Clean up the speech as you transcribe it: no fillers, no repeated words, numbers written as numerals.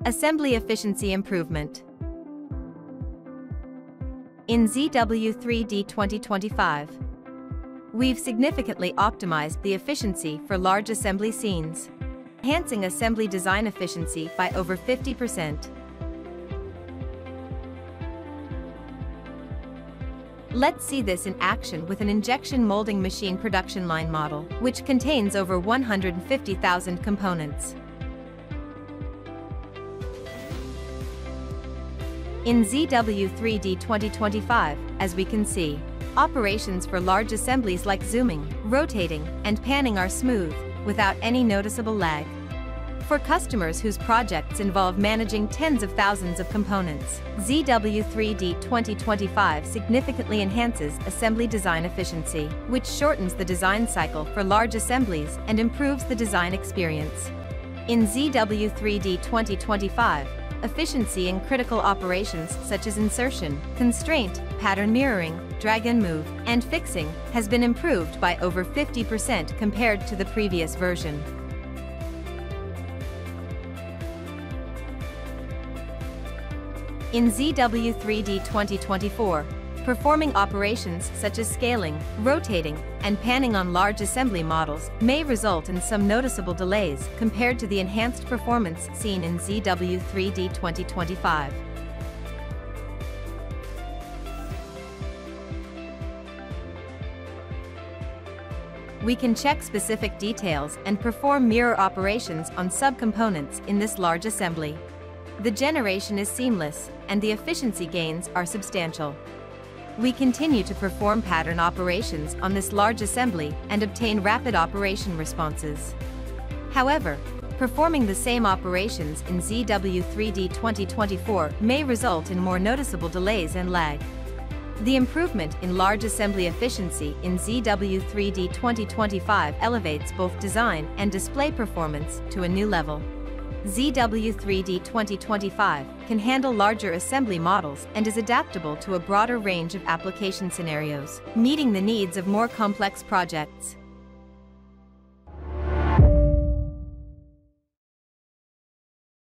Assembly efficiency improvement. In ZW3D 2025, we've significantly optimized the efficiency for large assembly scenes, enhancing assembly design efficiency by over 50%. Let's see this in action with an injection molding machine production line model, which contains over 150,000 components. In ZW3D 2025, as we can see, operations for large assemblies like zooming, rotating, and panning are smooth, without any noticeable lag. For customers whose projects involve managing tens of thousands of components, ZW3D 2025 significantly enhances assembly design efficiency, which shortens the design cycle for large assemblies and improves the design experience. In ZW3D 2025, efficiency in critical operations such as insertion, constraint, pattern mirroring, drag and move, and fixing has been improved by over 50% compared to the previous version. In ZW3D 2024, performing operations such as scaling, rotating, and panning on large assembly models may result in some noticeable delays compared to the enhanced performance seen in ZW3D 2025. We can check specific details and perform mirror operations on subcomponents in this large assembly. The generation is seamless, and the efficiency gains are substantial. We continue to perform pattern operations on this large assembly and obtain rapid operation responses. However, performing the same operations in ZW3D 2024 may result in more noticeable delays and lag. The improvement in large assembly efficiency in ZW3D 2025 elevates both design and display performance to a new level. ZW3D 2025 can handle larger assembly models and is adaptable to a broader range of application scenarios, meeting the needs of more complex projects.